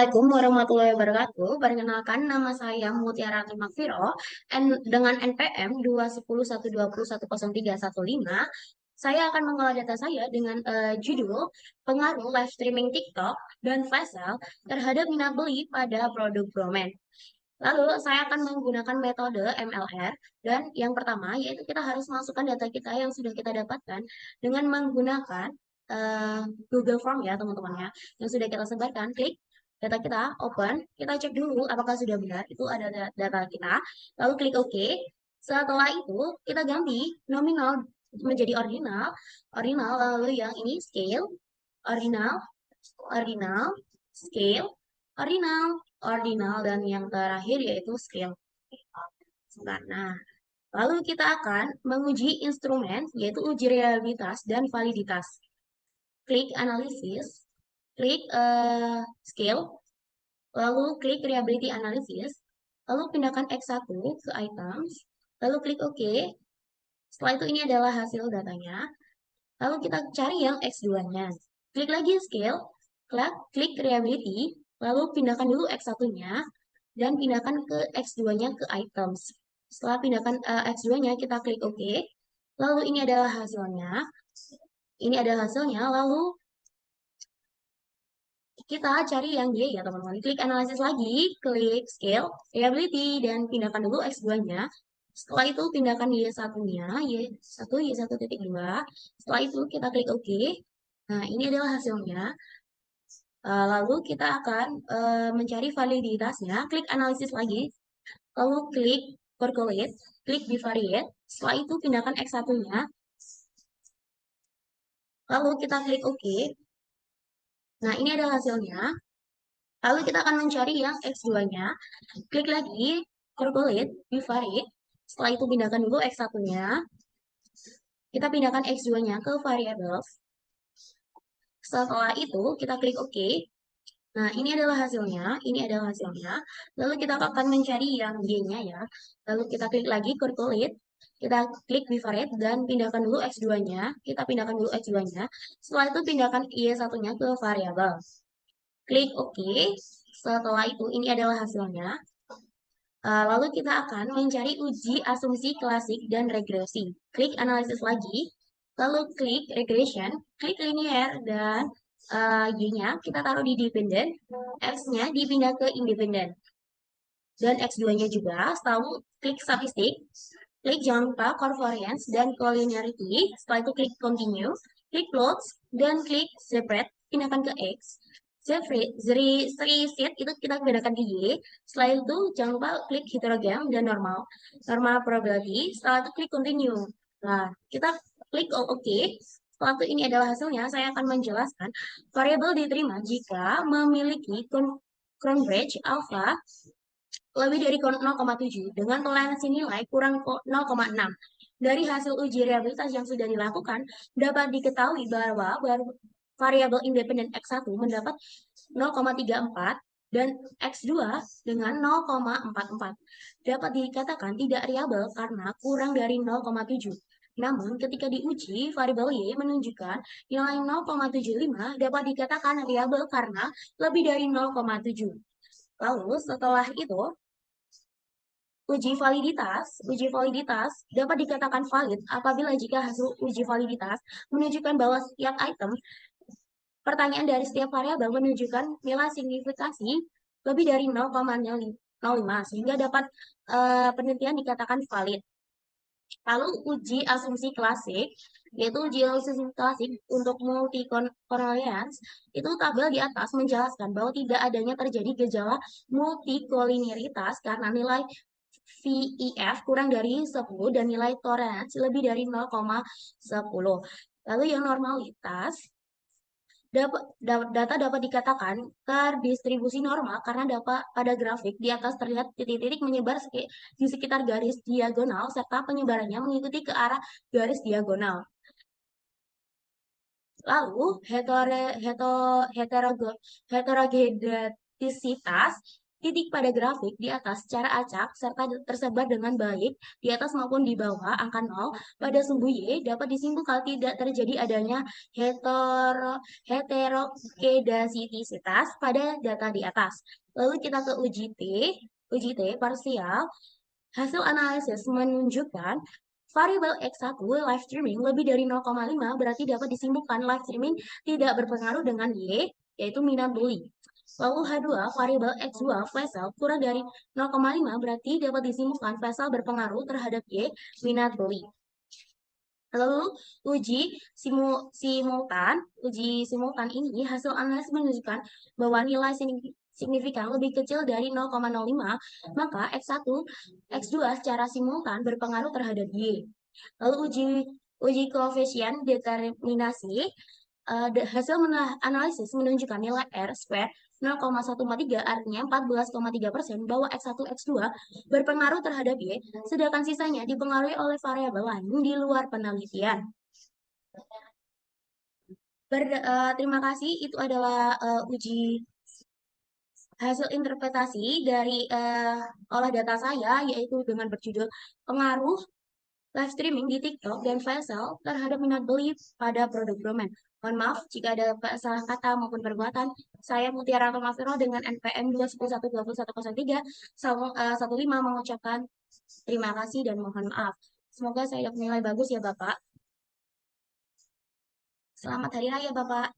Assalamualaikum warahmatullahi wabarakatuh. Perkenalkan, nama saya Mutiara Makfiro dengan NPM 21012010315. Saya akan mengolah data saya dengan judul pengaruh live streaming TikTok dan flash sale terhadap minat beli pada produk Bromen. Lalu saya akan menggunakan metode MLR dan yang pertama yaitu kita harus masukkan data kita yang sudah kita dapatkan dengan menggunakan eh, Google Form ya teman-teman ya yang sudah kita sebarkan. Klik data kita, open, kita cek dulu apakah sudah benar itu ada data kita. Lalu klik OK. Setelah itu kita ganti nominal menjadi ordinal, ordinal lalu yang ini scale, ordinal, ordinal, scale, ordinal, ordinal, dan yang terakhir yaitu scale. Sebentar. Nah, lalu kita akan menguji instrumen yaitu uji reliabilitas dan validitas. Klik analisis, klik scale, lalu klik reliability analysis, lalu pindahkan X1 ke items, lalu klik OK. Setelah itu ini adalah hasil datanya. Lalu kita cari yang X2-nya. Klik lagi scale, klik reliability, lalu pindahkan dulu X1-nya, dan pindahkan ke X2-nya ke items. Setelah pindahkan X2-nya, kita klik OK. Lalu ini adalah hasilnya. Ini adalah hasilnya. Lalu kita cari yang Y ya teman-teman. Klik analisis lagi, klik scale, reliability, dan pindahkan dulu X2-nya. Setelah itu pindahkan Y1-nya, Y1, Y1.2. Setelah itu kita klik OK. Nah, ini adalah hasilnya. Lalu kita akan mencari validitasnya. Klik analisis lagi. Lalu klik percolate. Klik bivariate. Setelah itu pindahkan X1-nya. Lalu kita klik OK. Nah, ini adalah hasilnya. Lalu kita akan mencari yang X2-nya. Klik lagi percolate bivariate. Setelah itu pindahkan dulu X1-nya. Kita pindahkan X2-nya ke variables. Setelah itu kita klik OK. Nah, ini adalah hasilnya, ini adalah hasilnya. Lalu kita akan mencari yang Y-nya ya. Lalu kita klik lagi calculate, kita klik bivariate dan pindahkan dulu X2-nya. Kita pindahkan dulu X2-nya. Setelah itu pindahkan Y1-nya ke variabel. Klik OK. Setelah itu ini adalah hasilnya. Lalu kita akan mencari uji asumsi klasik dan regresi. Klik analisis lagi, lalu klik regression, klik linear, dan Y-nya kita taruh di dependent, X-nya dipindah ke independent. Dan X2-nya juga, selalu klik statistik, klik jangan lupa covariance dan collinearity, setelah itu klik continue, klik plots, dan klik separate, pindahkan ke X. Seri set itu kita bedakan ke Y. Setelah itu jangan lupa klik heterogram dan normal. Normal probability. Setelah itu klik continue. Nah, kita klik OK. Setelah itu ini adalah hasilnya. Saya akan menjelaskan variabel diterima jika memiliki Cronbridge alpha lebih dari 0,7 dengan toleransi nilai kurang 0,6. Dari hasil uji reliabilitas yang sudah dilakukan, dapat diketahui bahwa variabel independen X1 mendapat 0,34 dan X2 dengan 0,44. Dapat dikatakan tidak reliabel karena kurang dari 0,7. Namun, ketika diuji, variabel Y menunjukkan nilai 0,75 dapat dikatakan reliabel karena lebih dari 0,7. Lalu, setelah itu, uji validitas dapat dikatakan valid apabila jika hasil uji validitas menunjukkan bahwa setiap item pertanyaan dari setiap variabel menunjukkan nilai signifikasi lebih dari 0,05 sehingga dapat penelitian dikatakan valid. Lalu uji asumsi klasik, yaitu uji asumsi klasik untuk multi covariance, itu tabel di atas menjelaskan bahwa tidak adanya terjadi gejala multikoliniaritas karena nilai VEF kurang dari 10 dan nilai toleransi lebih dari 0,10. Lalu yang normalitas, data dapat dikatakan terdistribusi normal karena dapat pada grafik di atas terlihat titik-titik menyebar di sekitar garis diagonal serta penyebarannya mengikuti ke arah garis diagonal. Lalu heterogenetisitas Titik pada grafik di atas secara acak serta tersebar dengan baik di atas maupun di bawah angka 0 pada sumbu Y dapat disimpulkan tidak terjadi adanya heterokedasitisitas pada data di atas. Lalu kita ke uji T parsial. Hasil analisis menunjukkan variabel X1 live streaming lebih dari 0,5 berarti dapat disimpulkan live streaming tidak berpengaruh dengan Y, yaitu minat beli. Lalu H2 variabel X2 flash sale kurang dari 0,5 berarti dapat disimpulkan flash sale berpengaruh terhadap Y, minat beli. Lalu uji simultan ini hasil analisis menunjukkan bahwa nilai signifikan lebih kecil dari 0,05, maka X1, X2 secara simultan berpengaruh terhadap Y. Lalu uji koefisien determinasi, hasil analisis menunjukkan nilai R square 0,143, artinya 14,3% bahwa X1, X2 berpengaruh terhadap Y, sedangkan sisanya dipengaruhi oleh variabel lain di luar penelitian. Terima kasih, itu adalah uji hasil interpretasi dari olah data saya, yaitu dengan berjudul pengaruh live streaming di TikTok dan Faisal terhadap minat beli pada produk Broman. Mohon maaf jika ada salah kata maupun perbuatan. Saya Mutiara Tomafiro dengan NPM 211210315 mengucapkan terima kasih dan mohon maaf. Semoga saya dapat nilai bagus ya Bapak. Selamat Hari Raya Bapak.